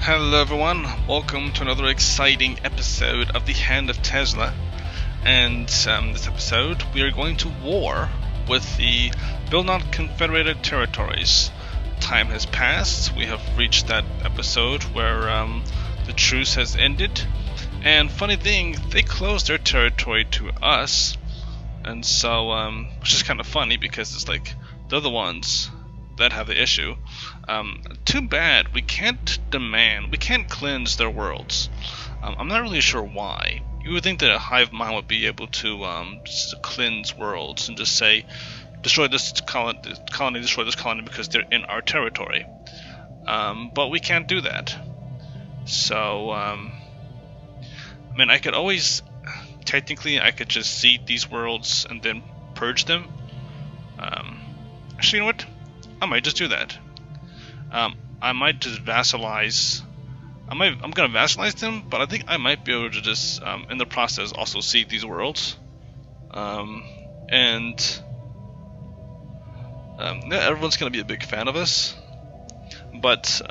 Hello everyone, welcome to another exciting episode of the Hand of Tezla. And this episode we are going to war with the Bilnoc Confederated Territories. Time has passed, we have reached that episode where the truce has ended. And funny thing, they closed their territory to us. And so, which is kind of funny because it's like they're the ones that have the issue. Too bad we can't cleanse their worlds. I'm not really sure why. You would think that a hive mind would be able to just cleanse worlds and just say, destroy this colony, destroy this colony because they're in our territory. But we can't do that. So, I mean, I could always, technically, I could just seed these worlds and then purge them. Actually, you know what? I might just do that. I might just vassalize. I'm gonna vassalize them, but I think I might be able to just, in the process, also seed these worlds. And everyone's gonna be a big fan of us. But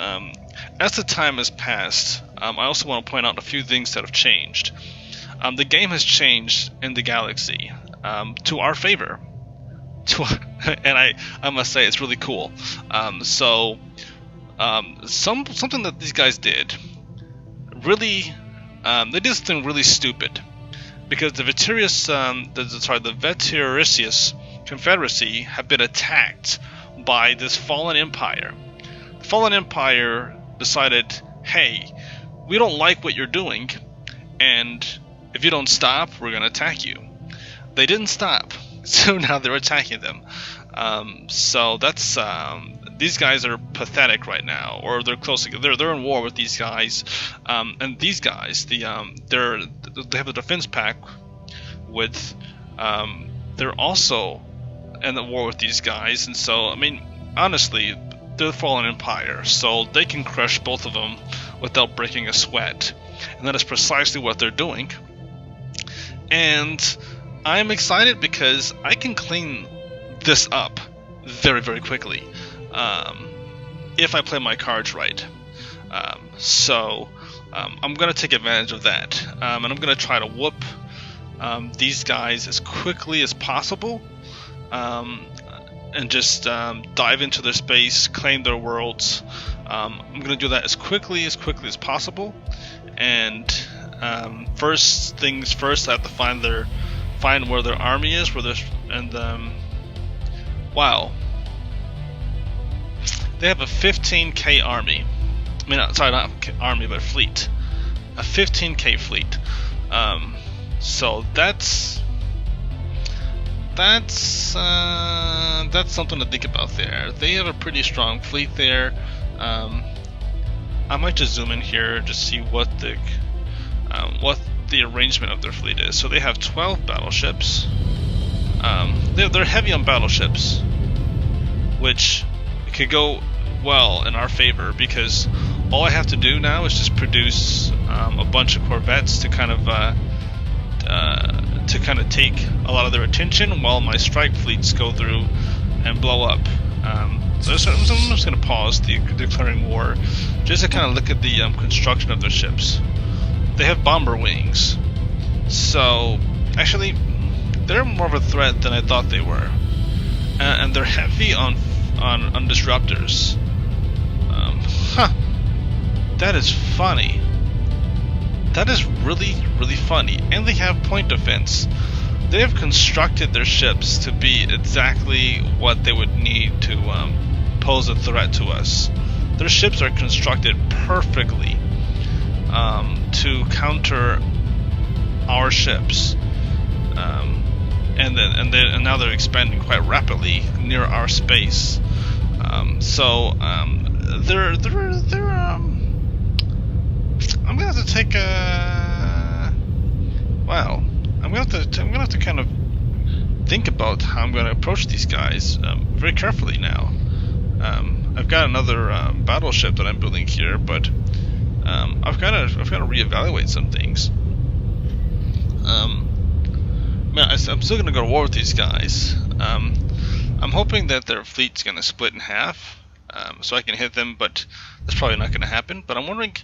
as the time has passed, I also want to point out a few things that have changed. The game has changed in the galaxy to our favor. And I must say it's really cool. Something that these guys did really, they did something really stupid, because the Veterisius Confederacy have been attacked by this fallen empire. The fallen empire decided, hey, we don't like what you're doing, and if you don't stop, we're gonna attack you. They didn't stop. So now they're attacking them. So that's these guys are pathetic right now, or they're close. They're in war with these guys, and these guys, they have a defense pact with. They're also in the war with these guys, and so I mean, honestly, they're the fallen empire, so they can crush both of them without breaking a sweat, and that is precisely what they're doing. And I'm excited because I can clean this up very, very quickly if I play my cards right. So I'm going to take advantage of that, and I'm going to try to whoop these guys as quickly as possible, and just dive into their space, claim their worlds. I'm going to do that as quickly as possible, and first things first, I have to find where their army is, wow, they have a 15k army. I mean, sorry, not army, but fleet. A 15k fleet. So that's something to think about there. They have a pretty strong fleet there. I might just zoom in here to see what the arrangement of their fleet is. So they have 12 battleships. They're heavy on battleships, which could go well in our favor, because all I have to do now is just produce a bunch of corvettes to kind of take a lot of their attention, while my strike fleets go through and blow up. So I'm just going to pause the declaring war, just to kind of look at the construction of their ships. They have bomber wings, so actually they're more of a threat than I thought they were, and they're heavy on disruptors. That is funny. That is really, really funny. And they have point defense. They have constructed their ships to be exactly what they would need to pose a threat to us. Their ships are constructed perfectly to counter our ships, and now they're expanding quite rapidly near our space. I'm gonna have to take a. Wow, I'm gonna have to kind of think about how I'm gonna approach these guys very carefully now. I've got another battleship that I'm building here, but I've got to reevaluate some things. I'm still gonna go to war with these guys. I'm hoping that their fleet's gonna split in half. so I can hit them, but that's probably not going to happen. But I'm wondering,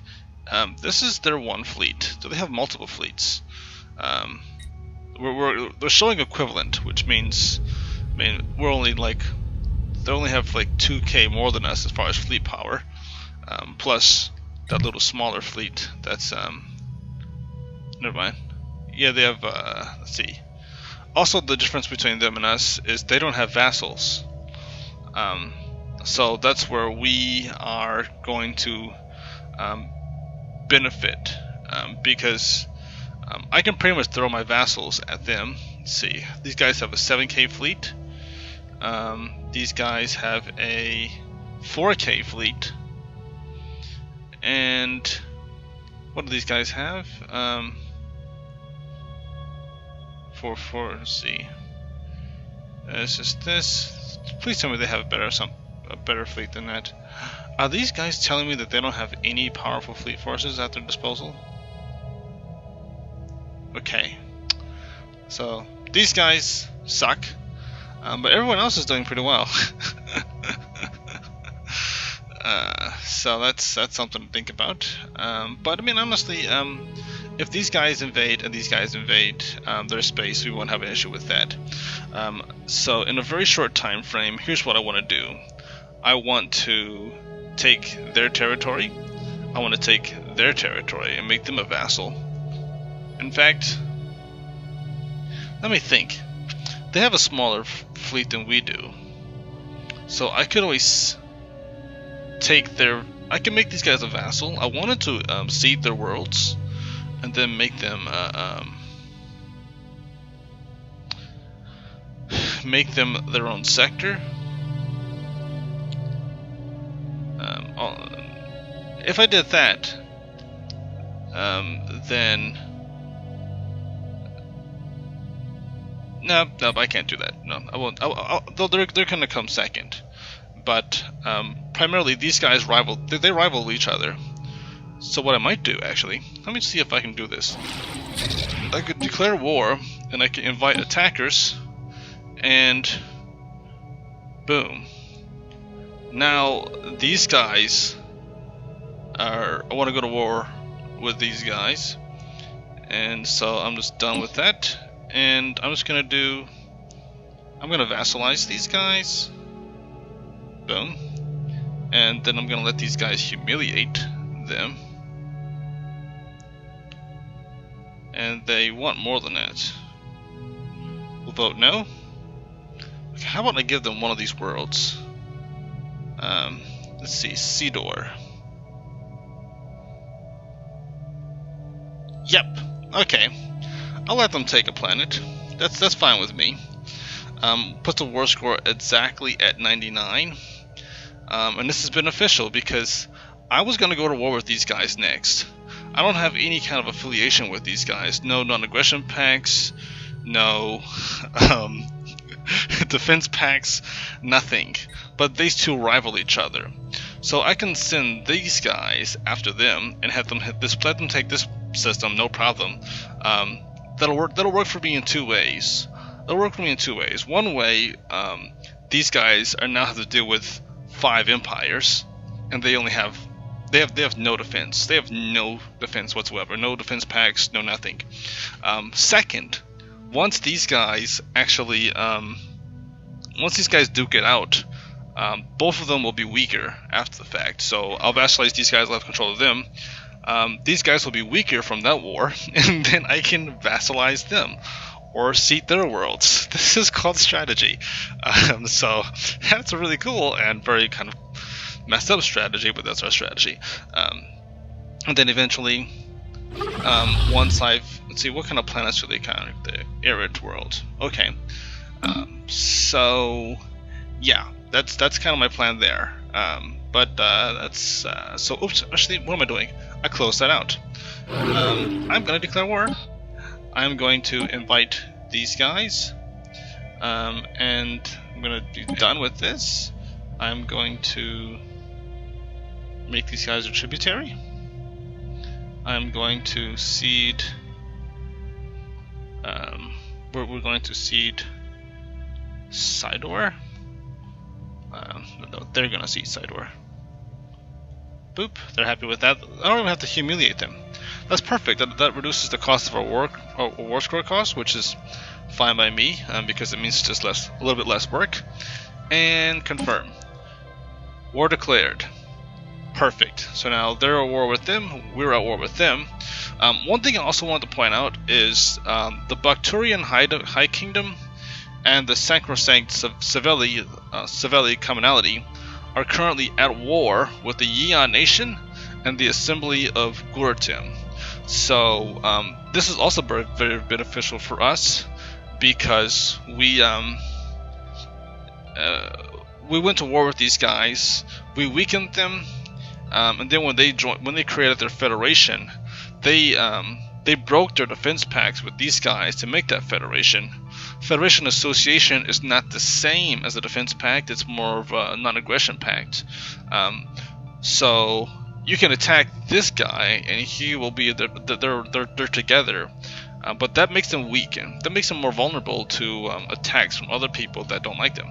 this is their one fleet. Do they have multiple fleets? They're showing equivalent, which means, I mean, we're only like, they only have like 2k more than us as far as fleet power, plus that little smaller fleet. That's never mind. Yeah, they have. Let's see. Also, the difference between them and us is they don't have vassals. So that's where we are going to benefit, because I can pretty much throw my vassals at them. Let's see, these guys have a 7k fleet. These guys have a 4k fleet. And what do these guys have? Let's see. It's just this. Please tell me they have a better fleet than that. Are these guys telling me that they don't have any powerful fleet forces at their disposal? Okay. So these guys suck, but everyone else is doing pretty well. So that's something to think about. But I mean, honestly, if these guys invade and these guys invade their space, we won't have an issue with that. So in a very short time frame, here's what I want to do. I want to take their territory. I want to take their territory and make them a vassal. In fact, let me think. They have a smaller fleet than we do, so I could always take their. I can make these guys a vassal. I wanted to cede their worlds, and then make them their own sector. If I did that, then no, I can't do that. No, I won't. Though they're gonna come second, but primarily these guys rival. They rival each other. So what I might do, actually, let me see if I can do this. I could declare war, and I can invite attackers, and boom. Now these guys are. I want to go to war with these guys, and so I'm just done with that. And I'm just gonna I'm gonna vassalize these guys. Boom. And then I'm gonna let these guys humiliate them. And they want more than that. We'll vote no. Okay, how about I give them one of these worlds? Let's see, Sidor. Yep. Okay. I'll let them take a planet. That's fine with me. Put the war score exactly at 99. And this is beneficial because I was going to go to war with these guys next. I don't have any kind of affiliation with these guys. No non-aggression pacts, no defense pacts, nothing. But these two rival each other. So I can send these guys after them and have them let them take this system, no problem. That'll work for me in two ways. It'll work for me in two ways. One way, these guys are now have to deal with 5 empires, and they have no defense. They have no defense whatsoever. No defense packs, no nothing. Second, once these guys actually, once these guys duke it out, both of them will be weaker after the fact. So I'll vassalize these guys, I'll have control of them. These guys will be weaker from that war, and then I can vassalize them or cede their worlds. This is called strategy. So that's a really cool and very kind of messed up strategy, but that's our strategy. And then eventually, once let's see, what kind of planets do they count? The arid world. Okay. So yeah, that's kind of my plan there. But that's so. Oops. Actually, what am I doing? I closed that out. I'm gonna declare war. I'm going to invite these guys, and I'm gonna be done with this. I'm going to make these guys a tributary. I'm going to cede. We're going to cede Sidor. No, they're gonna see side war. Boop. They're happy with that. I don't even have to humiliate them. That's perfect. That reduces the cost of our war score cost, which is fine by me, because it means just a little bit less work. And confirm. War declared. Perfect. So now they're at war with them. We're at war with them. One thing I also want to point out is the Bactrian High Kingdom and the Sacrosanct Savelli Commonality are currently at war with the Yeon Nation and the Assembly of Gurtim. So this is also very, very beneficial for us, because we went to war with these guys, we weakened them, and then when they created their federation, they broke their defense pacts with these guys to make that federation. Federation Association is not the same as a defense pact, it's more of a non-aggression pact. So you can attack this guy and he will be they're together, but that makes them weak, and that makes them more vulnerable to attacks from other people that don't like them,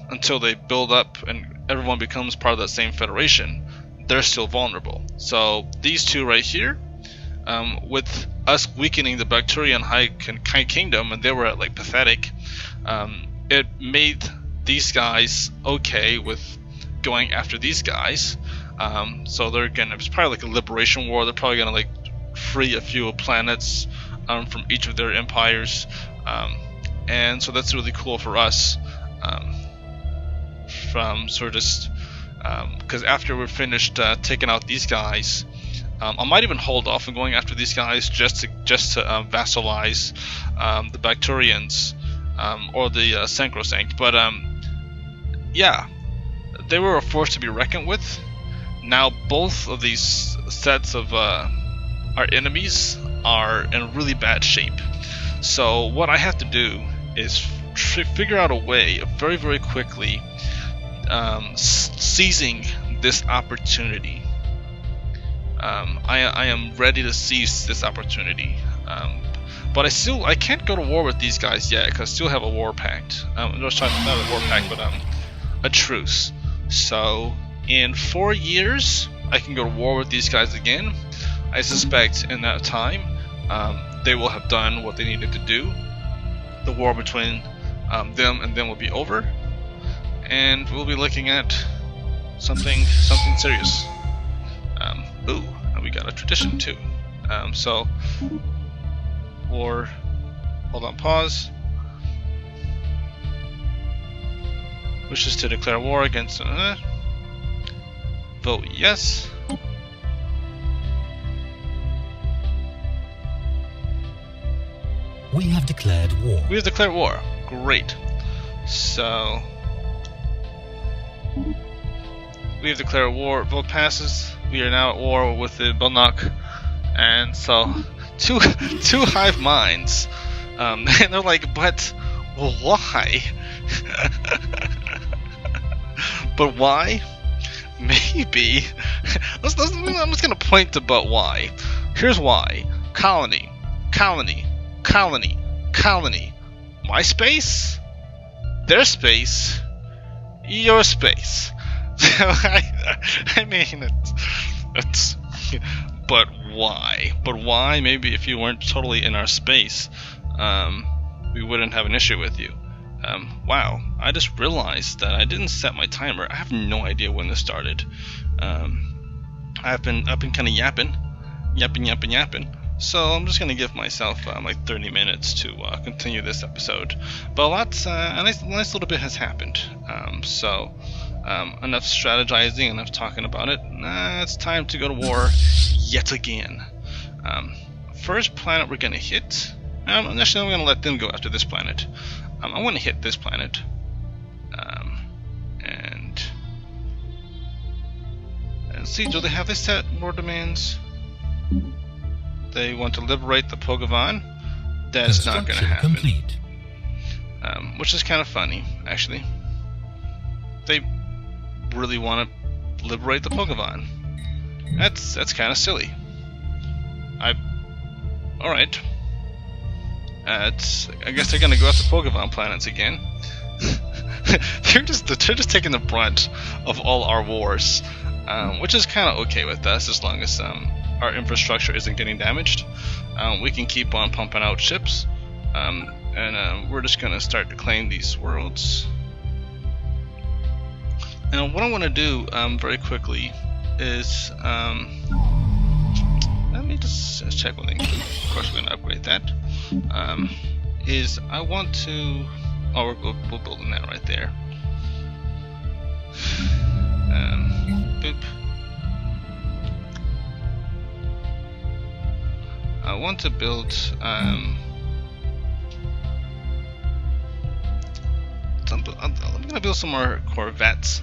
until they build up and everyone becomes part of that same federation. They're still vulnerable. So these two right here, with us weakening the Bactrian High Kingdom, and they were like pathetic, it made these guys okay with going after these guys. So they're gonna, it's probably like a liberation war. They're probably gonna like free a few planets from each of their empires, and so that's really cool for us. From sort of just because after we're finished taking out these guys, I might even hold off on going after these guys just to vassalize the Bactrians or the Sacrosanct. But yeah, they were a force to be reckoned with. Now both of these sets of our enemies are in really bad shape. So what I have to do is figure out a way of very, very quickly seizing this opportunity. I am ready to seize this opportunity, but I can't go to war with these guys yet because I still have a war pact. Not a war pact, but a truce. So in 4 years, I can go to war with these guys again. I suspect in that time, they will have done what they needed to do. The war between them and them will be over, and we'll be looking at something serious. Ooh, and we got a tradition too. So, war. Hold on, pause. Wishes to declare war against. Vote yes. We have declared war. We have declared war. Great. So we have declared war. Vote passes. We are now at war with the Tezz-Bilnoc, and so two hive minds. And they're like, but why? But why? Maybe. I'm just gonna point to but why. Here's why. Colony. Colony. Colony. Colony. My space? Their space? Your space. I mean, it's but why? But why? Maybe if you weren't totally in our space, we wouldn't have an issue with you. Wow, I just realized that I didn't set my timer. I have no idea when this started. I've been kind of yapping. So I'm just gonna give myself like 30 minutes to continue this episode. But a nice little bit has happened. So enough strategizing, enough talking about it. It's time to go to war yet again. First planet we're gonna hit. Actually, I'm gonna let them go after this planet. I want to hit this planet. And see, do they have this set war demands? They want to liberate the Pogavan. That's not going to happen. Complete. Which is kind of funny, actually. They really want to liberate the Pogavan. That's kind of silly. Alright. I guess they're going to go after Pogavan planets again. they're just taking the brunt of all our wars, which is kind of okay with us as long as our infrastructure isn't getting damaged. We can keep on pumping out ships, and we're just gonna start to claim these worlds. Now, what I want to do very quickly is let me just check one thing. Of course, we're gonna upgrade that. Is I want to. Oh, we're building that right there. Boop. I want to build. I'm gonna build some more corvettes.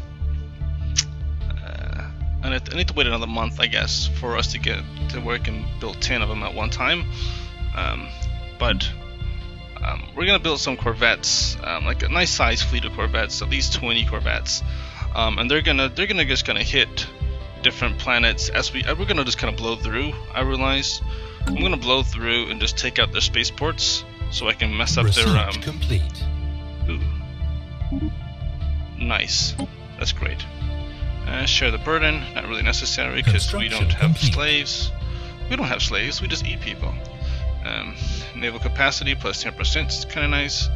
And I need to wait another month, I guess, for us to get to where I can build 10 of them at one time. But we're gonna build some corvettes, like a nice size fleet of corvettes, at least 20 corvettes, and they're gonna just hit different planets as we're gonna just kind of blow through. I realize I'm gonna blow through and just take out their spaceports so I can mess up their complete. Ooh. Nice, that's great. Share the burden, not really necessary because we don't have slaves. We don't have slaves, we just eat people. Naval capacity plus 10%, it's kind of nice.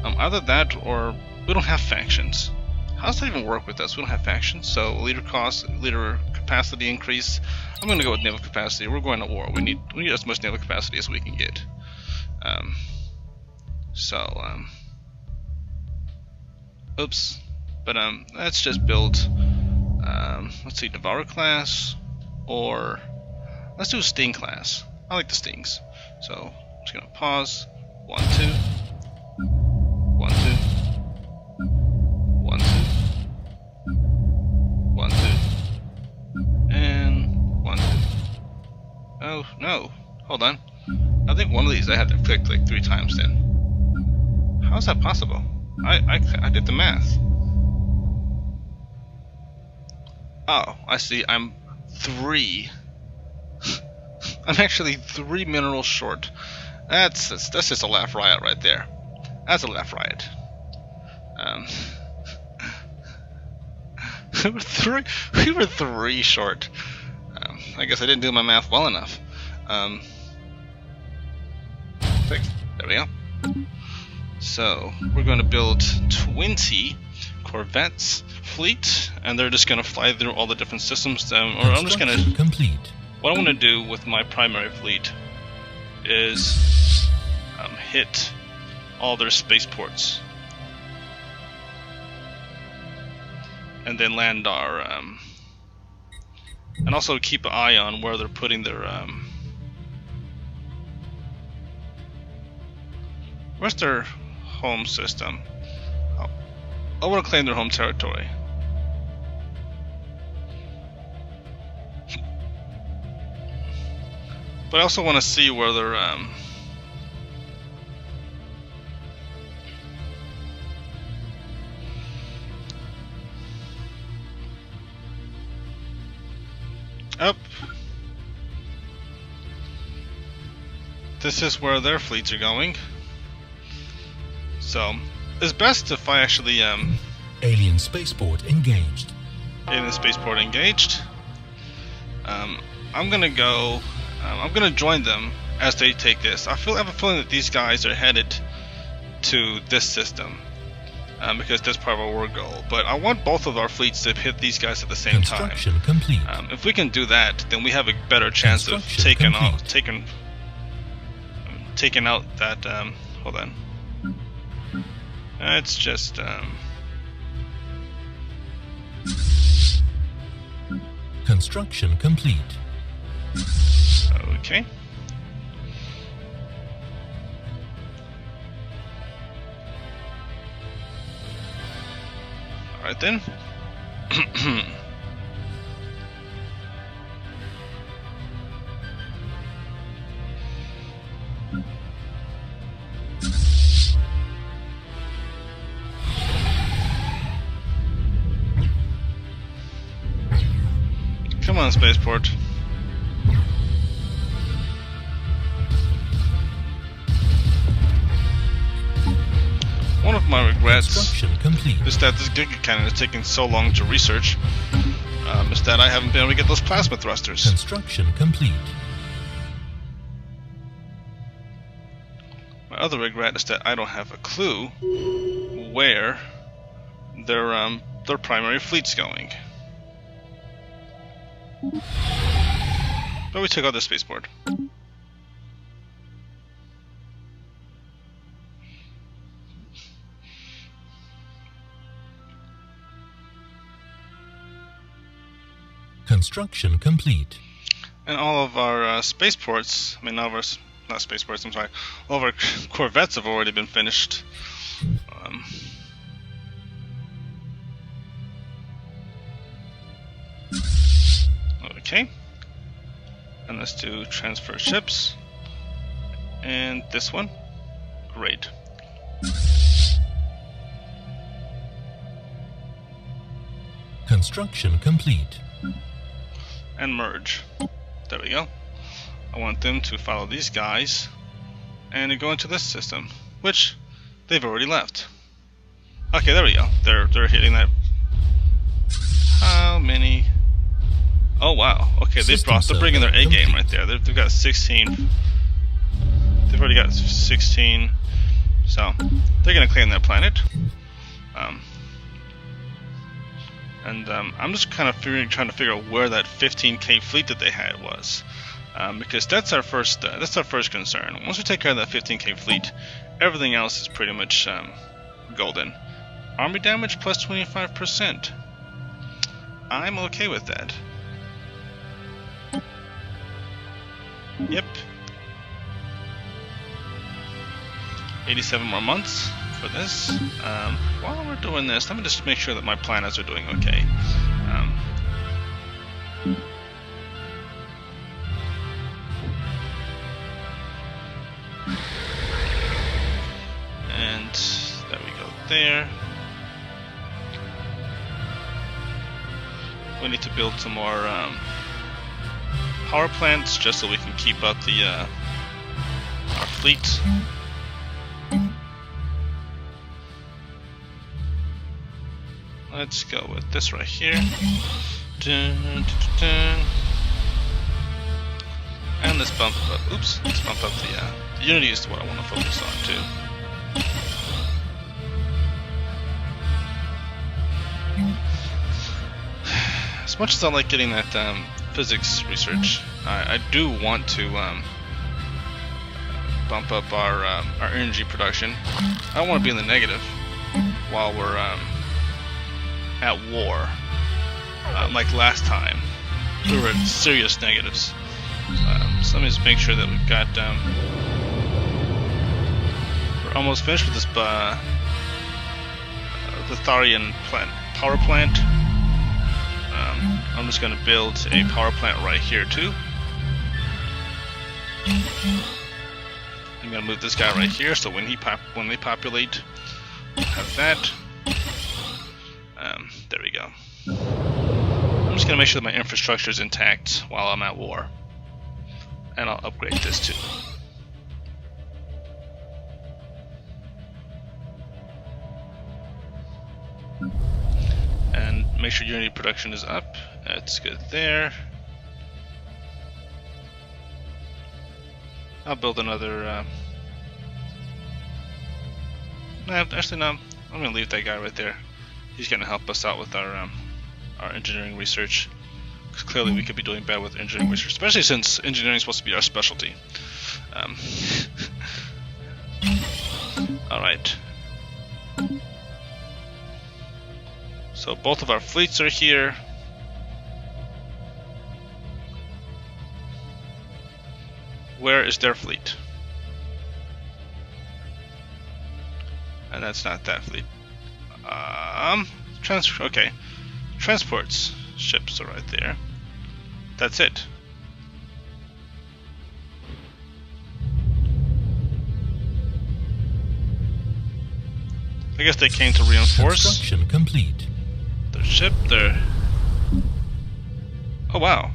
Either that or we don't have factions. How does that even work with us? We don't have factions, so leader cost, leader capacity increase. I'm going to go with naval capacity. We're going to war. We need as much naval capacity as we can get. Oops. But let's just build. Let's see, Devourer class, or let's do a Sting class. I like the Stings. So I'm just gonna pause. 1, 2, 1, 2, 1, 2, 1, 2, and 1, 2. Oh no! Hold on. I think one of these I had to click like 3 times. Then how is that possible? I did the math. Oh, I see. I'm 3. I'm actually 3 minerals short. That's just a laugh riot right there. That's a laugh riot. We were 3 short. I guess I didn't do my math well enough. There we go. So we're going to build 20 corvettes fleet, and they're just going to fly through all the different systems. Or I'm just going to complete. What I want to do with my primary fleet is hit all their spaceports, and then land our and also keep an eye on where they're putting their where's their home system. I want to claim their home territory. But I also want to see where they're up. This is where their fleets are going. So it's best if I actually alien spaceport engaged. Alien spaceport engaged. I'm gonna go. I'm gonna join them as they take this. I have a feeling that these guys are headed to this system because that's part of our war goal. But I want both of our fleets to hit these guys at the same time. Construction complete. If we can do that, then we have a better chance of taking out that. Hold on. It's just construction complete. Okay. Alright then. Come on, spaceport. One of my regrets Construction complete. is that this Giga Cannon is taking so long to research. Is that I haven't been able to get those plasma thrusters. Construction complete. My other regret is that I don't have a clue where their primary fleet's going. But we took out the spaceport. Construction complete. And all of our spaceports, I mean, all of our, not spaceports, I'm sorry, all of our corvettes have already been finished. Okay. And let's do transfer ships. And this one. Great. Construction complete. And merge. There we go. I want them to follow these guys and to go into this system, which they've already left. Okay, there we go. They're hitting that. How many? Oh wow. Okay, they're bringing their A game right there. They've got 16. They've already got 16. So they're gonna claim that planet. I'm just kind of trying to figure out where that 15K fleet that they had was, because that's our first concern. Once we take care of that 15K fleet, everything else is pretty much golden. Army damage plus 25%. I'm okay with that. Yep. 87 more months for this. While we're doing this, let me just make sure that my planets are doing okay. And there we go there. We need to build some more power plants just so we can keep up the our fleet. Let's go with this right here. Dun, dun, dun, dun. And let's bump up. Oops. Let's bump up the Unity is what I want to focus on too. As much as I like getting that physics research, I do want to bump up our energy production. I don't want to be in the negative while we're at war. Like last time, we were at serious negatives. So let me just make sure that we've got. We're almost finished with this the Tharian power plant. I'm just going to build a power plant right here too. I'm going to move this guy right here, so when they populate, we'll have that. There we go. I'm just going to make sure that my infrastructure is intact while I'm at war. And I'll upgrade this too. And make sure Unity production is up. That's good there. I'll build another... actually no, I'm going to leave that guy right there. He's going to help us out with our engineering research. Because clearly we could be doing bad with engineering research, especially since engineering is supposed to be our specialty. Alright. So both of our fleets are here. Where is their fleet? And that's not that fleet. Okay. Transports ships are right there. That's it. I guess they came to reinforce. Construction complete. Their ship, their... Oh wow.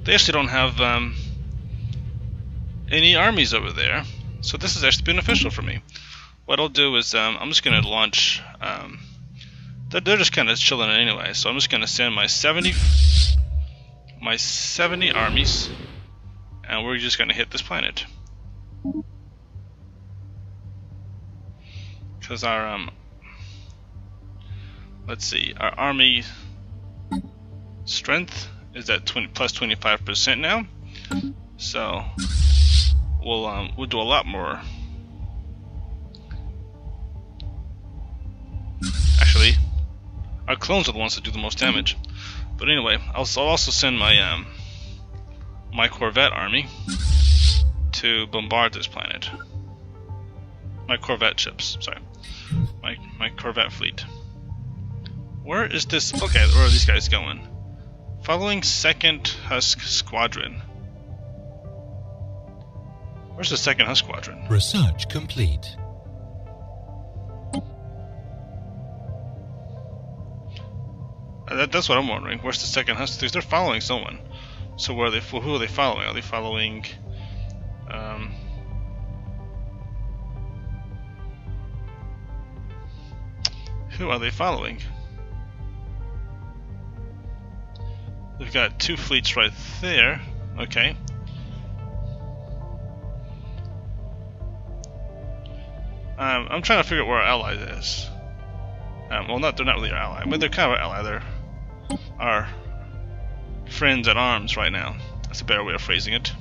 They actually don't have any armies over there. So this is actually beneficial for me. what I'll do is I'm just gonna launch. They're just kind of chilling anyway, so I'm just gonna send my 70 armies, and we're just gonna hit this planet. Because our let's see, our army strength is at plus 25% now, so we'll do a lot more. Actually, our clones are the ones that do the most damage. But anyway, I'll also send my my Corvette army to bombard this planet. My Corvette ships, sorry. My Corvette fleet. Where is this? Okay, where are these guys going? Following 2nd Husk Squadron. Where's the 2nd Husk Squadron? Research complete. That's what I'm wondering. Where's the 2nd Husk? They're following someone. So where are they? Who are they following? Are they following? Who are they following? They've got 2 fleets right there. Okay. I'm trying to figure out where our ally is. Well, they're not really our ally, but they're kind of our ally. They're our friends at arms right now. That's a better way of phrasing it.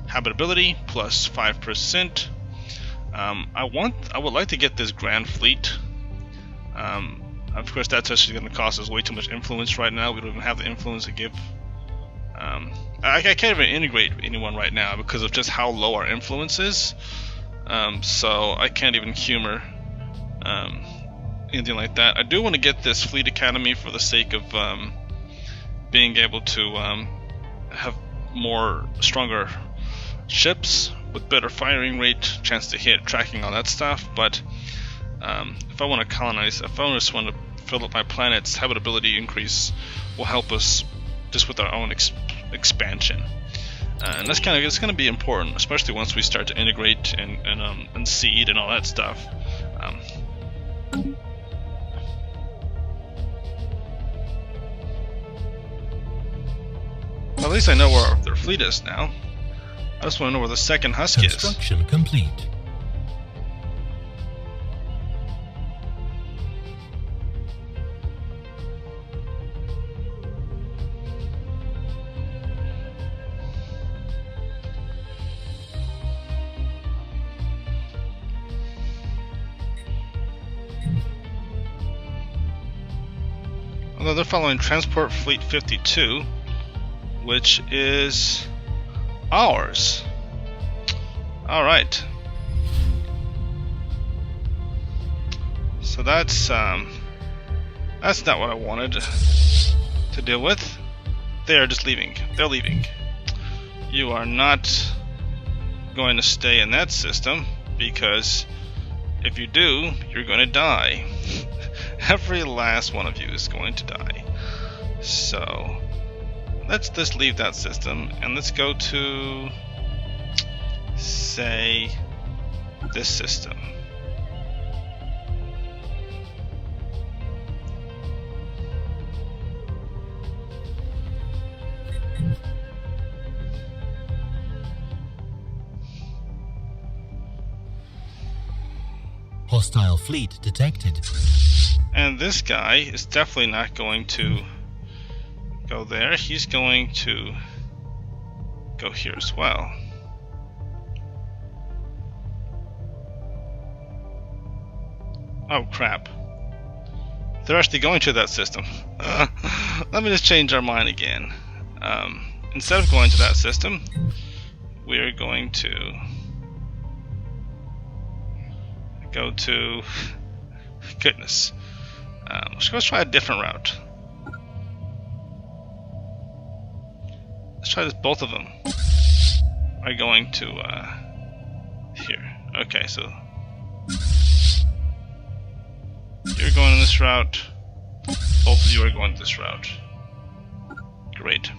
Habitability plus 5%. I would like to get this Grand Fleet. Of course, that's actually going to cost us way too much influence right now. We don't even have the influence to give. I can't even integrate anyone right now because of just how low our influence is. So I can't even humor anything like that. I do want to get this Fleet Academy for the sake of being able to have stronger ships with better firing rate, chance to hit, tracking, all that stuff. But if I want to colonize, if I just want to fill up my planet's habitability increase, will help us just with our own expansion. And that's it's going to be important, especially once we start to integrate and seed and all that stuff. Well, at least I know where their fleet is now. I just want to know where the 2nd Husk is. Construction complete. Although they're following Transport Fleet 52, which is ours. Alright. So that's not what I wanted to deal with. They're just leaving. They're leaving. You are not going to stay in that system, because if you do, you're going to die. Every last one of you is going to die. So let's just leave that system and let's go to, say, this system. Hostile fleet detected. And this guy is definitely not going to go there. He's going to go here as well. Oh crap. They're actually going to that system. Let me just change our mind again. Instead of going to that system, we're going to go to... Goodness. Let's try a different route. Let's try this. Both of them are going to here. Okay, so you're going on this route. Both of you are going this route. Great.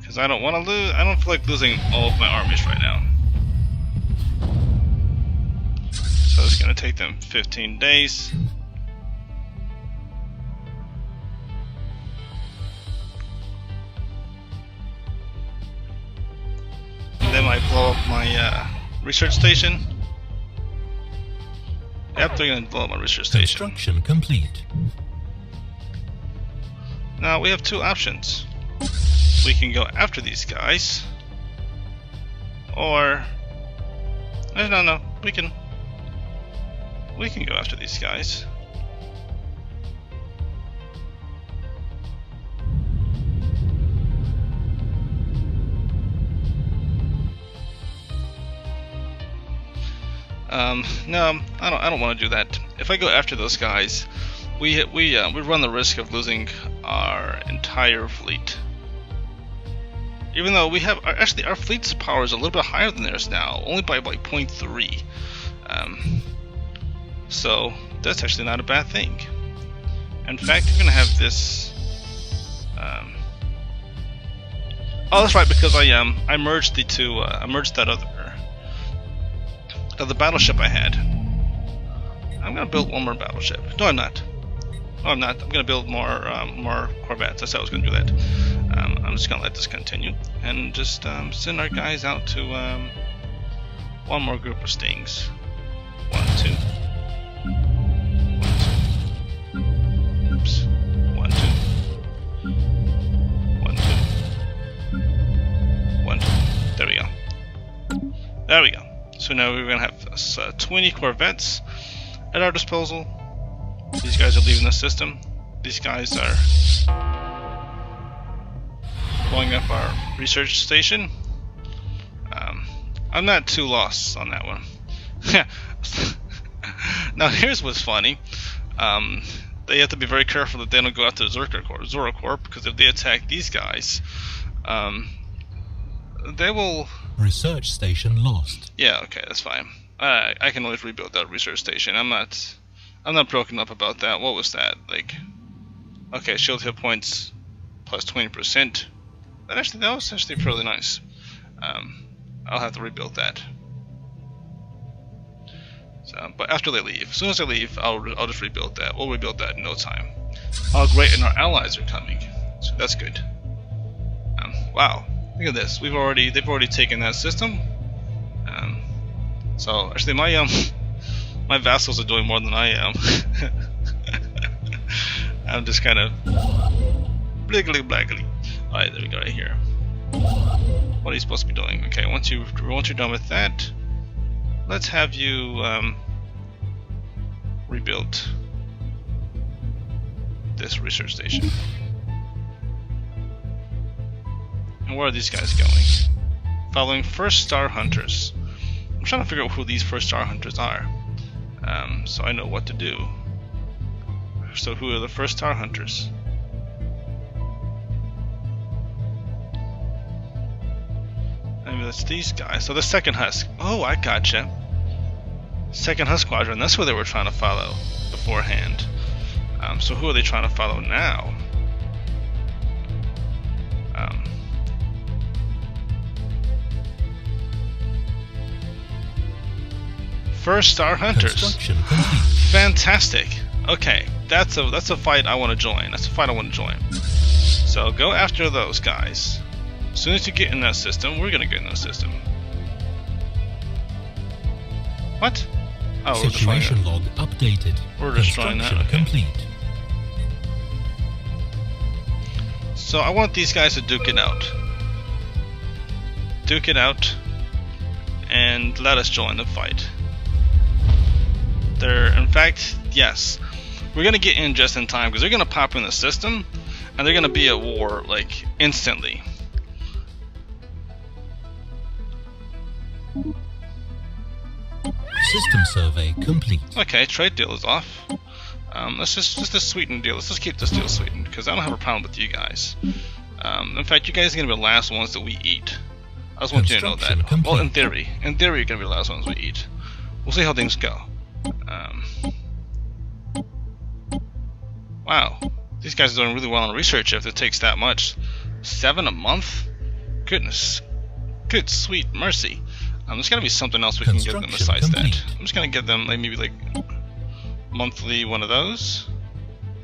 Because I don't want to lose. I don't feel like losing all of my armies right now. So it's going to take them 15 days. They might blow up my research station. Yep, they're going to blow up my research station. Construction complete. Now we have two options. We can go after these guys, or no, we can go after these guys. No, I don't want to do that. If I go after those guys, we run the risk of losing our entire fleet. Even though we have actually our fleet's power is a little bit higher than theirs now, only by like 0.3. So that's actually not a bad thing. In fact, we're gonna have this. Oh, that's right, because I merged the two. I merged that other battleship I had. I'm gonna build one more battleship. No, I'm not. No, I'm not. I'm gonna build more corvettes. I said I was gonna do that. I'm just gonna let this continue and just send our guys out to one more group of stings. 1, 2. 1, 2. Oops. 1, 2. 1, 2. 1, 2. There we go. There we go. So now we're gonna have 20 corvettes at our disposal. These guys are leaving the system. These guys are blowing up our research station. I'm not too lost on that one. Now here's what's funny. They have to be very careful that they don't go after Zora Corp, because if they attack these guys, they will... Research station lost. Yeah, okay, that's fine. I can always rebuild that research station. I'm not broken up about that. What was that? Like, okay, shield hit points plus 20%. That was actually fairly nice. I'll have to rebuild that. So, but after they leave, as soon as they leave, I'll just rebuild that. We'll rebuild that in no time. Oh, great! And our allies are coming, so that's good. Wow, look at this. They've already taken that system. So actually, my vassals are doing more than I am. I'm just kind of bliggly blaggly. Alright, there we go, right here. What are you supposed to be doing? Okay, once you're done with that, let's have you rebuild this research station. And where are these guys going? Following first star hunters. I'm trying to figure out who these first star hunters are, so I know what to do. So who are the first star hunters? Maybe that's these guys. So the second husk. Oh, I gotcha. Second husk squadron. That's who they were trying to follow beforehand. So who are they trying to follow now? First star hunters. Fantastic. Okay, that's a fight I want to join. That's a fight I want to join. So go after those guys. As soon as you get in that system, we're gonna get in that system. What? Oh, we're Situation log updated. We're destroying that. Okay. Complete. So I want these guys to duke it out. Duke it out, and let us join the fight. In fact, yes, we're gonna get in just in time because they're gonna pop in the system, and they're gonna be at war like instantly. System survey complete. Okay, trade deal is off. Let's just a sweetened deal. Let's just keep this deal sweetened because I don't have a problem with you guys. In fact, you guys are gonna be the last ones that we eat. I just want you to know that. Complete. Well, in theory, you're gonna be the last ones we eat. We'll see how things go. Wow, these guys are doing really well on research if it takes that much. 7 a month? Goodness. Good sweet mercy. There's gotta be something else we can give them besides complete. that. I'm just gonna give them like maybe like monthly one of those.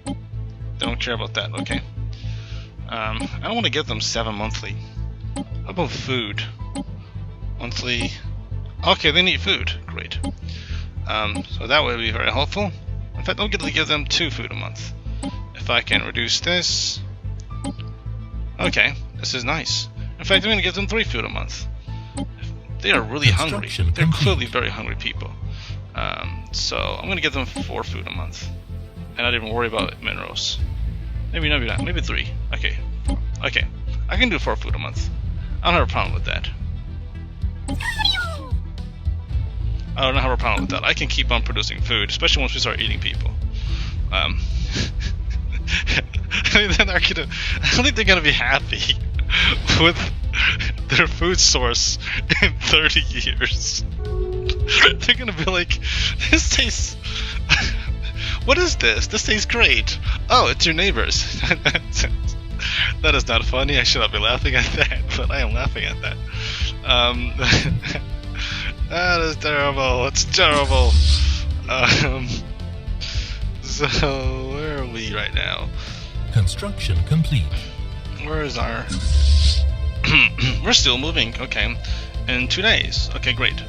They don't care about that, okay. I don't want to give them 7 monthly. How about food? Monthly. Okay, they need food. Great. So that would be very helpful. In fact, I'll get to give them 2 food a month. If I can reduce this. Okay, this is nice. In fact, I'm going to give them 3 food a month. They are really hungry. They're clearly very hungry people. So I'm going to give them 4 food a month. And not even worry about minerals. Maybe not. Maybe 3. Okay. Okay. I can do 4 food a month. I don't have a problem with that. I don't have a problem with that. I can keep on producing food, especially once we start eating people. I mean, I don't think they're gonna be happy with their food source in 30 years. They're gonna be like, this tastes... What is this? This tastes great. Oh, it's your neighbors. That is not funny. I should not be laughing at that, but I am laughing at that. That is terrible. It's terrible. So where are we right now? Construction complete. Where is our... We're still moving. Okay. In 2 days. Okay, great.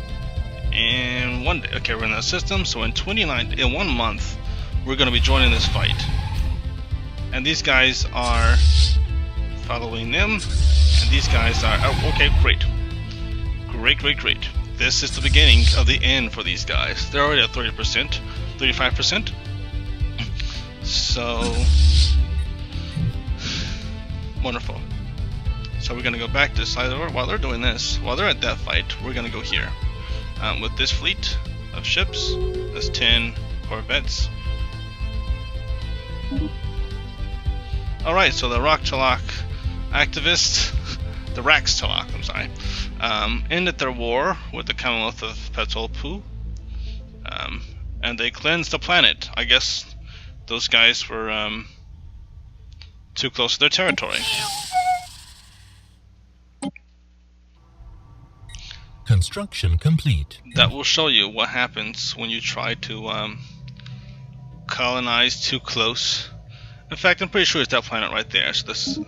In 1 day. Okay, we're in that system. So in 1 month, we're going to be joining this fight. And these guys are following them. And these guys are... Oh, okay, great. Great. This is the beginning of the end for these guys. They're already at 30%, 35%. So... wonderful. So we're going to go back to Stellaris. While they're doing this, while they're at that fight, we're going to go here. With this fleet of ships, that's 10 corvettes. Alright, so the Raktalak activists, the Rakstalak, I'm sorry, ended their war with the Commonwealth of Petolpu, and they cleansed the planet. I guess those guys were too close to their territory. Construction complete. That will show you what happens when you try to colonize too close. In fact, I'm pretty sure it's that planet right there. So this.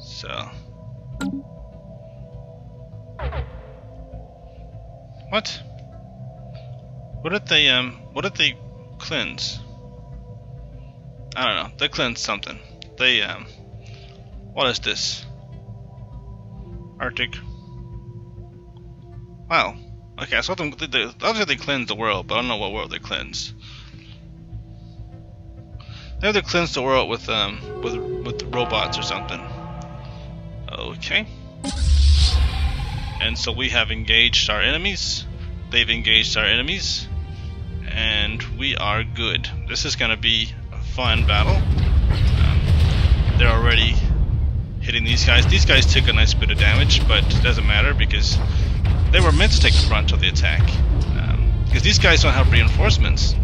So. What? What did they cleanse? I don't know. They cleansed something. They what is this? Arctic. Wow. Okay, I saw them. Obviously they cleansed the world, but I don't know what world they cleansed. Maybe they cleansed the world with robots or something. Okay. And so we have engaged our enemies. They've engaged our enemies, and we are good. This is gonna be a fun battle. They're already hitting these guys. These guys took a nice bit of damage, but it doesn't matter because they were meant to take the brunt of the attack. Because these guys don't have reinforcements.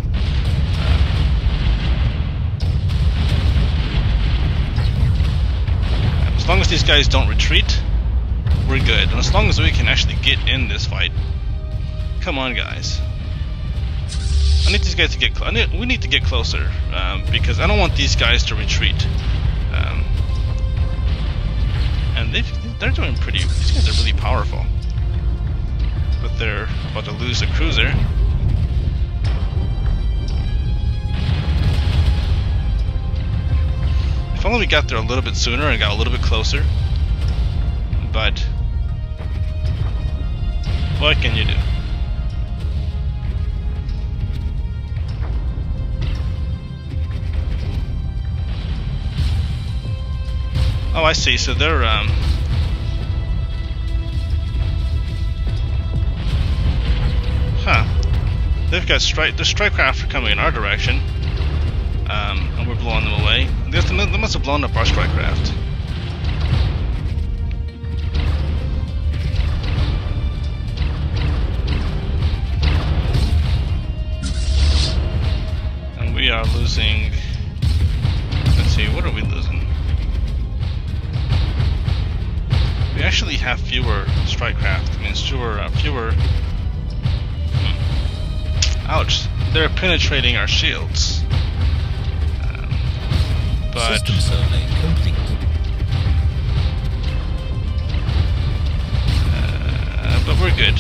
As long as these guys don't retreat, we're good. And as long as we can actually get in this fight. Come on, guys. I need these guys to get we need to get closer, because I don't want these guys to retreat. And they're doing pretty... These guys are really powerful. But they're about to lose the cruiser. If only we got there a little bit sooner and got a little bit closer. But what can you do? Oh, I see. So they're they've got the strike craft are coming in our direction, and we're blowing them away. They must have blown up our strike craft. And we are losing. Let's see, what are we losing? We actually have fewer strike craft. I mean, fewer. Ouch! They're penetrating our shields. But System survey complete. but we're good.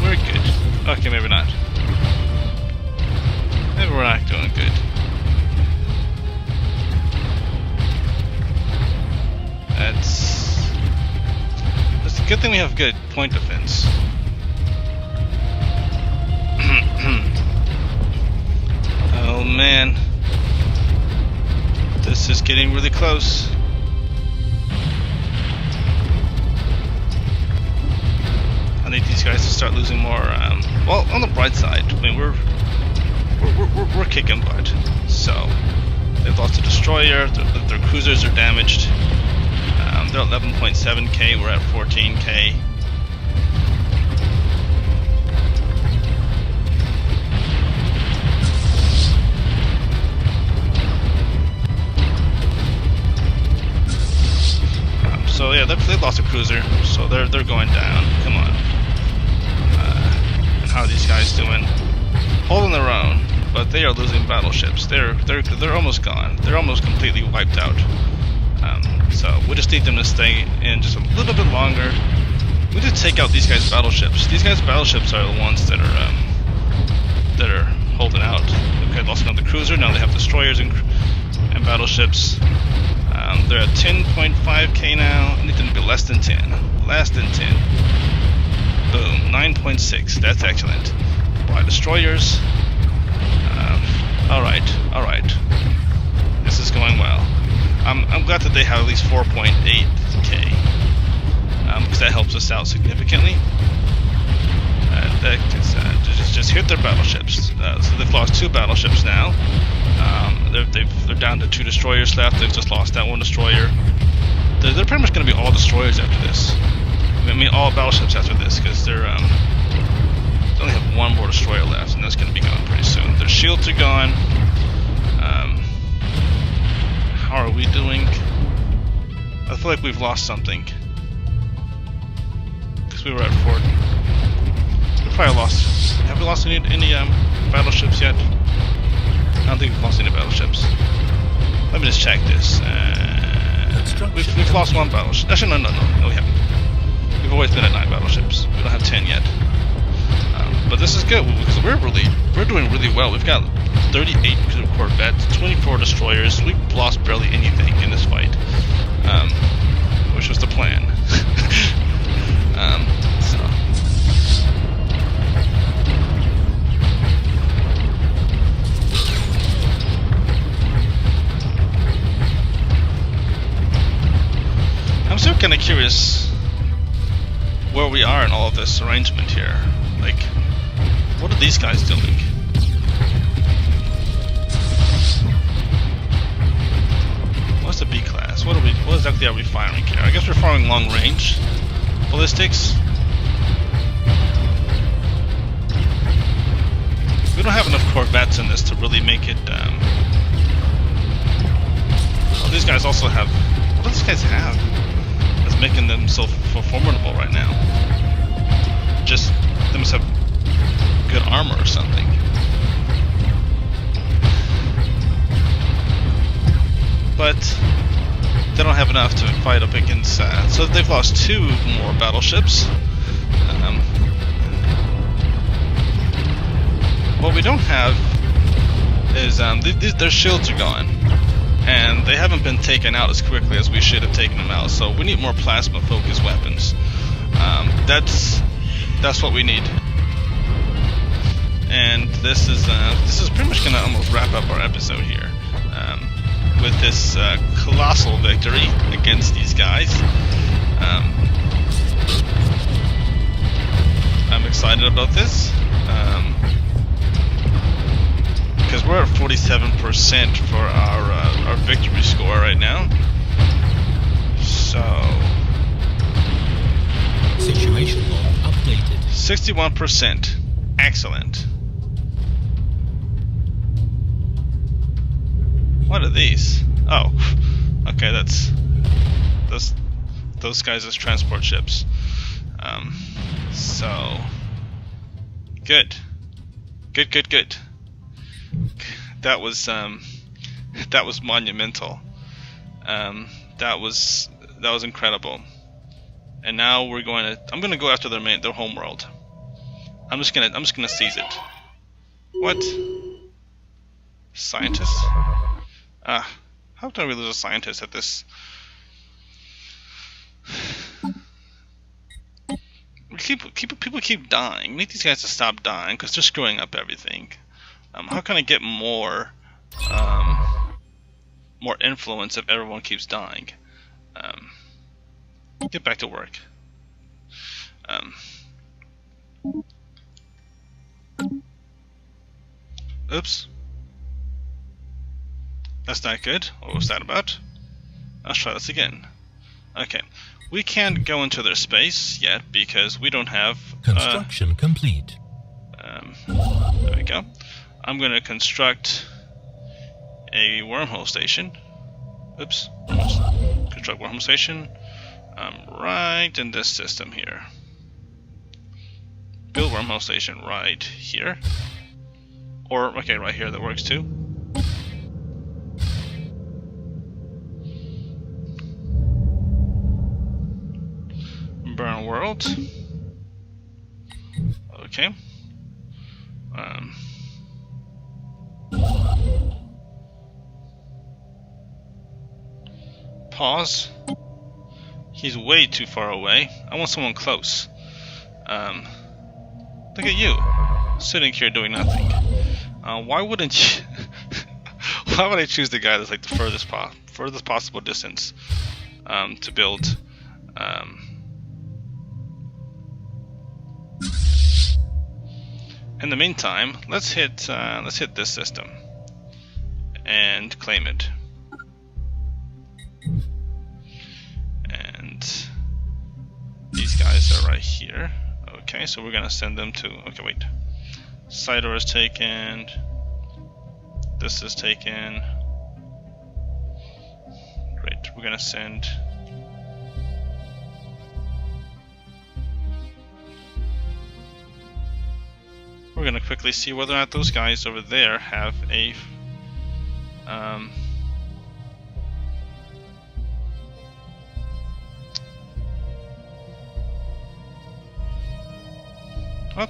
We're good. Okay, maybe not. Maybe we're not doing good. It's a good thing we have good point defense. Oh man. This is getting really close. I need these guys to start losing more. Well, on the bright side, I mean we're kicking butt. So they've lost a destroyer. Their cruisers are damaged. They're at 11.7k. We're at 14k. So yeah, they've lost a cruiser, so they're going down. Come on. And how are these guys doing? Holding their own, but they are losing battleships. They're almost gone. They're almost completely wiped out. So we just need them to stay in just a little bit longer. We need to take out these guys' battleships. These guys' battleships are the ones that are holding out. Okay, lost another cruiser. Now they have destroyers and battleships. They're at 10.5k now. I need them to be less than 10. Less than 10. Boom. 9.6. That's excellent. Buy destroyers. Alright. This is going well. I'm glad that they have at least 4.8k. Because that helps us out significantly. Just hit their battleships. So they've lost 2 battleships now. They're down to 2 destroyers left. They've just lost that 1 destroyer. They're pretty much going to be all destroyers after this. I mean, all battleships after this, because they only have 1 more destroyer left, and that's going to be gone pretty soon. Their shields are gone. How are we doing? I feel like we've lost something. Because we were at 4. We probably lost. Have we lost any battleships yet? I don't think we've lost any battleships. Let me just check this. We've lost 1 battleship. Actually, no, we haven't. We've always been at 9 battleships. We don't have 10 yet. But this is good because we're doing really well. We've got 38 corvettes, 24 destroyers. We've lost barely anything in this fight, which was the plan. So. I'm still kind of curious where we are in all of this arrangement here. Like, what are these guys doing? What's the B class? What exactly are we firing here? I guess we're firing long range ballistics. We don't have enough corvettes in this to really make it. Oh, these guys also have. What do these guys have that's making them so formidable right now? Just they must have good armor or something. But they don't have enough to fight up against. So they've lost 2 more battleships. What we don't have is their shields are gone, and they haven't been taken out as quickly as we should have taken them out. So we need more plasma-focused weapons. That's what we need. And this is pretty much gonna almost wrap up our episode here. With this colossal victory against these guys. I'm excited about this. Because we're at 47% for our victory score right now. So... Situation log updated. 61%. Excellent. What are these? Oh, okay. That's those guys as transport ships. So good. That was monumental. That was incredible. And now I'm gonna go after their home world. I'm just gonna seize it. What? Scientists? How did we lose a scientist at this? People keep dying. We need these guys to stop dying because they're screwing up everything. How can I get more influence if everyone keeps dying? Get back to work. Oops. That's not good. What was that about? Let's try this again. Okay. We can't go into their space yet because we don't have... Construction complete. There we go. I'm going to construct a wormhole station. Oops. Construct wormhole station. Right in this system here. Build wormhole station right here. Or, okay, right here, that works too. Burn world. Okay. Pause. He's way too far away. I want someone close. Look at you, sitting here doing nothing. Why wouldn't you? Why would I choose the guy that's like the furthest possible distance to build? In the meantime, let's hit this system and claim it. And these guys are right here. Okay, so we're gonna send them to. Okay, wait. Sidor is taken. This is taken. Great. We're gonna send. We're gonna quickly see whether or not those guys over there have a well,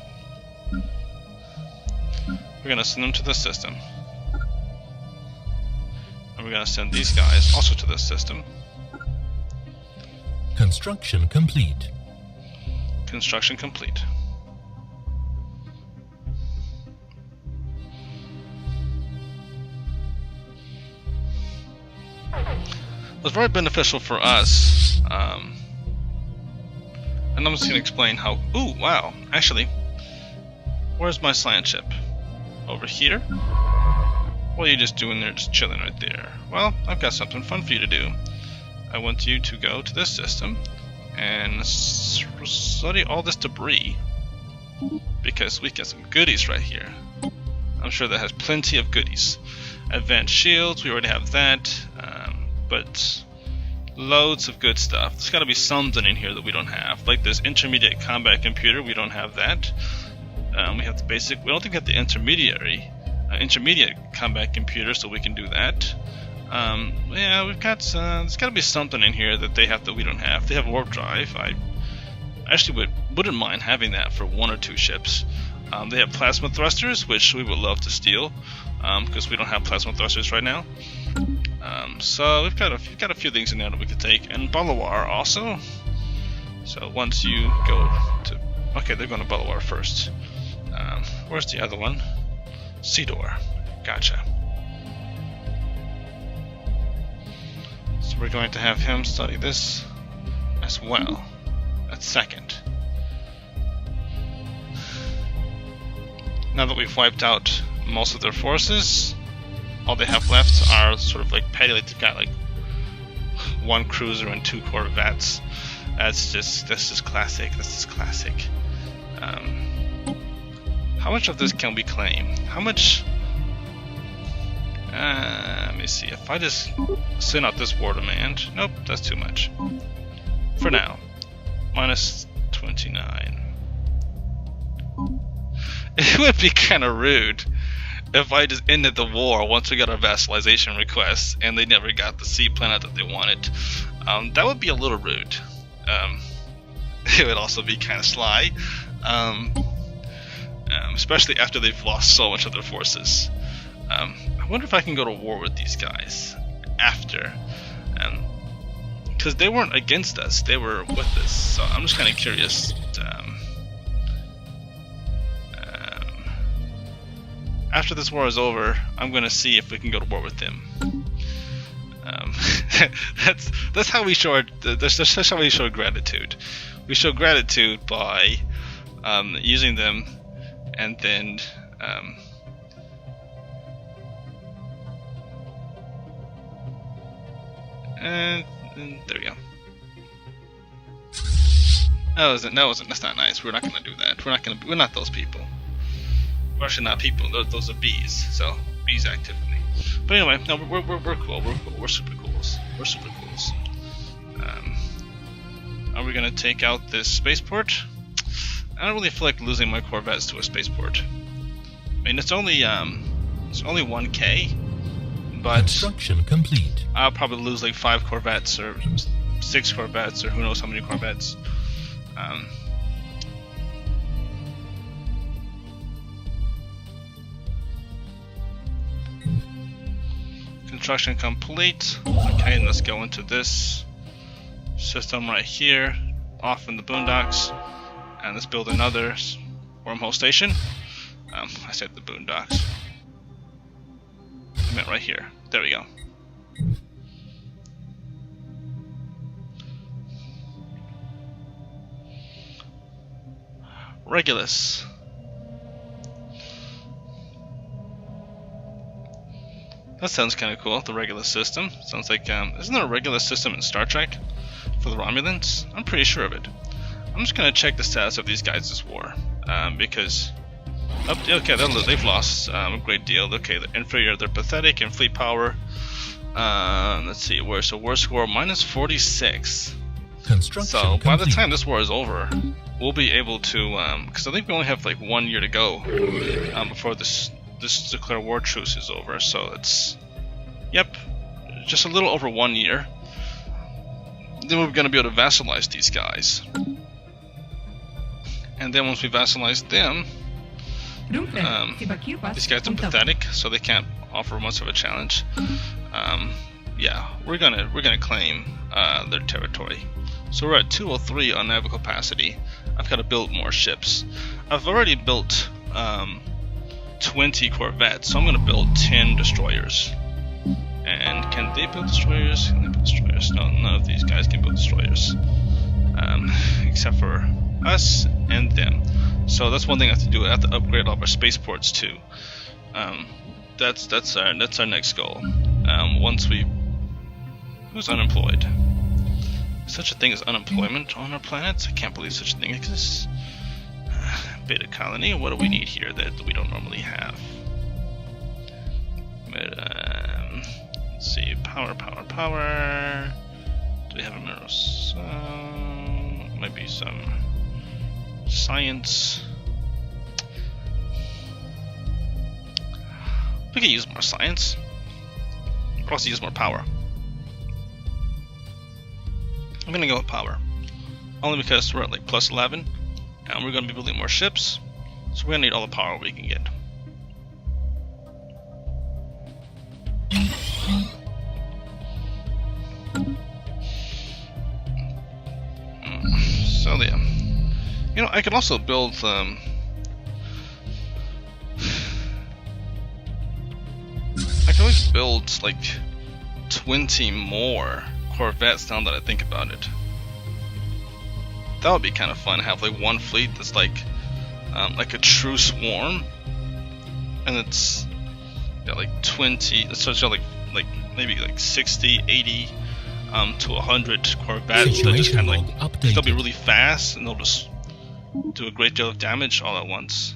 we're gonna send them to the system. And we're gonna send these guys also to the system. Construction complete. Construction complete. It was very beneficial for us, and I'm just going to explain how. Ooh, wow! Actually, where's my science ship? Over here? What are you just doing there, just chilling right there? Well, I've got something fun for you to do. I want you to go to this system and study all this debris, because we get some goodies right here. I'm sure that has plenty of goodies. Advanced shields, we already have that. But loads of good stuff. There's got to be something in here that we don't have, like this intermediate combat computer. We don't have that. We have the basic. We don't think we have the intermediate combat computer, so we can do that. Yeah, we've got. There's got to be something in here that they have that we don't have. They have warp drive. I actually wouldn't mind having that for one or two ships. They have plasma thrusters, which we would love to steal, because we don't have plasma thrusters right now. So we've got a few things in there that we could take, and Balawar also. So once you go to, okay, they're going to Balawar first. Where's the other one? Sidor. Gotcha. So we're going to have him study this as well. That's second. Now that we've wiped out most of their forces, all they have left are sort of like petty. Like they've got like one cruiser and 2 corvettes. That's just classic. This is classic. How much of this can we claim? How much? Let me see. If I just send out this war demand, nope, that's too much. For now. Minus 29. It would be kind of rude if I just ended the war once we got our vassalization requests and they never got the sea planet that they wanted. That would be a little rude. It would also be kind of sly. Especially after they've lost so much of their forces. I wonder if I can go to war with these guys after. Because they weren't against us, they were with us. So I'm just kind of curious. After this war is over, I'm going to see if we can go to war with them. That's how we show that's how we show gratitude. We show gratitude by using them, and then and there we go. That's not nice. We're not gonna do that. We're not those people. We're actually not people. Those are bees. So bees activity. But anyway, no, we're cool. We're cool. We're super cools. We're super cools. Are we gonna take out this spaceport? I don't really feel like losing my corvettes to a spaceport. I mean, it's only 1K, but Construction complete. I'll probably lose like 5 corvettes or 6 corvettes or who knows how many corvettes. Construction complete. Okay, and let's go into this system right here, off in the boondocks, and let's build another wormhole station. I said the boondocks. I meant right here. There we go. Regulus. That sounds kind of cool, the Regulus system. Sounds like, isn't there a Regulus system in Star Trek for the Romulans? I'm pretty sure of it. I'm just going to check the status of these guys this war, because, okay, they've lost a great deal. Okay, they're inferior, they're pathetic in fleet power. Let's see, war score minus 46. So by the time this war is over, we'll be able to, because I think we only have like 1 year to go before this declare war truce is over. So it's, yep, just a little over 1 year. Then we're going to be able to vassalize these guys. And then once we vassalize them, these guys are pathetic, so they can't offer much of a challenge. Yeah, we're gonna claim their territory. So we're at 203 on naval capacity. I've got to build more ships. I've already built 20 corvettes, so I'm gonna build 10 destroyers. And can they build destroyers? Can they build destroyers? No, none of these guys can build destroyers, except for us and them. So that's one thing I have to do. I have to upgrade all of our spaceports too. That's our next goal. Once we, who's unemployed? Such a thing as unemployment on our planets? I can't believe such a thing exists. Beta colony. What do we need here that we don't normally have? Let's see. Power. Do we have a minerals? Maybe some science. We could use more science. But also use more power. I'm gonna go with power. Only because we're at like plus 11. And we're gonna be building more ships. So we're gonna need all the power we can get. So yeah. You know, I could also build I can always build like 20 more corvettes now that I think about it. That would be kind of fun. Have like one fleet that's like a true swarm, and it's like 20. So it's like maybe like 60, 80 to 100 corvettes that just kind of like they'll be really fast and they'll just do a great deal of damage all at once,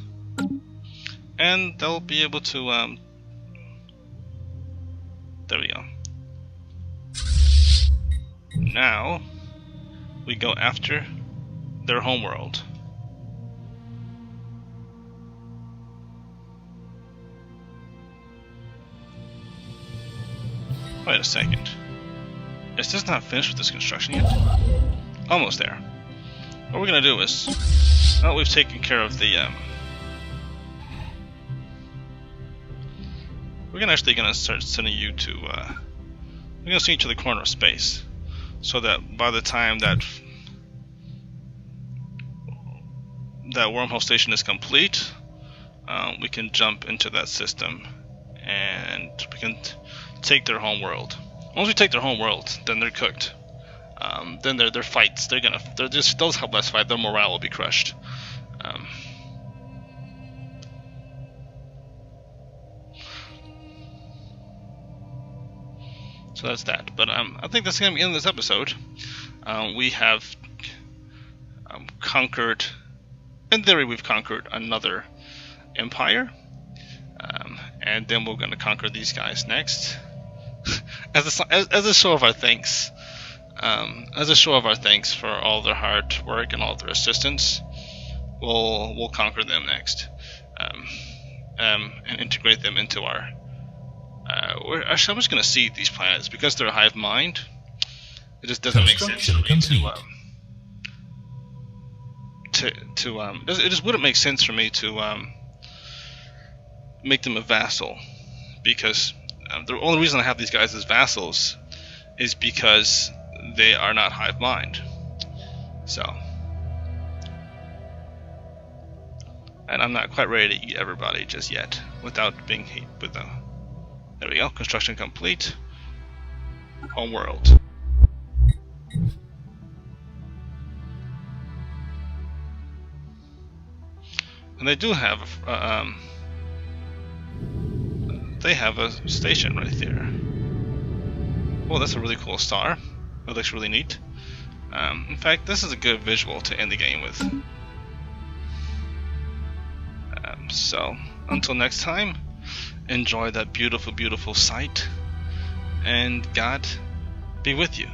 and they'll be able to there we go. Now we go after their homeworld. Wait a second. Is this not finished with this construction yet? Almost there. What we're gonna do is, well, we've taken care of the. We're actually gonna start sending you to. We're gonna send you to the corner of space, so that by the time that wormhole station is complete, we can jump into that system, and we can take their home world. Once we take their home world, then they're cooked. Then their fights, they'll have less fight. Their morale will be crushed. So that's that. But I think that's going to be the end of this episode. We have conquered, in theory, we've conquered another empire, and then we're going to conquer these guys next. as a show of our thanks, for all their hard work and all their assistance, we'll conquer them next, and integrate them into our. Actually, I'm just going to seed these planets because they're a hive mind. It just doesn't make sense for me it just wouldn't make sense for me to make them a vassal, because the only reason I have these guys as vassals is because they are not hive mind. So, and I'm not quite ready to eat everybody just yet without being hate with them. There we go. Construction complete. Home world. And they do have they have a station right there. Oh, that's a really cool star. That looks really neat. In fact, this is a good visual to end the game with. So, until next time, enjoy that beautiful, beautiful sight, and God be with you.